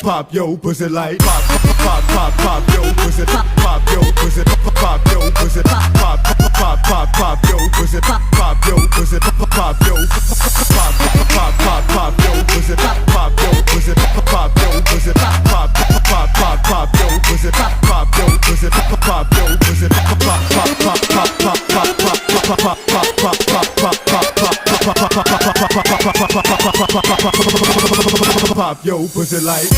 Pop yo pussy like pop pop pop pop yo pussy pop yo pussy pop yo pussy pop pop pop pop yo pussy pop yo pussy pop yo pop pop pop pop yo pussy pop yo pussy pop yo pussy pop pop pop pop yo pussy pop yo pussy pop yo pussy pop pop pop pop pop pop pop yo pussy like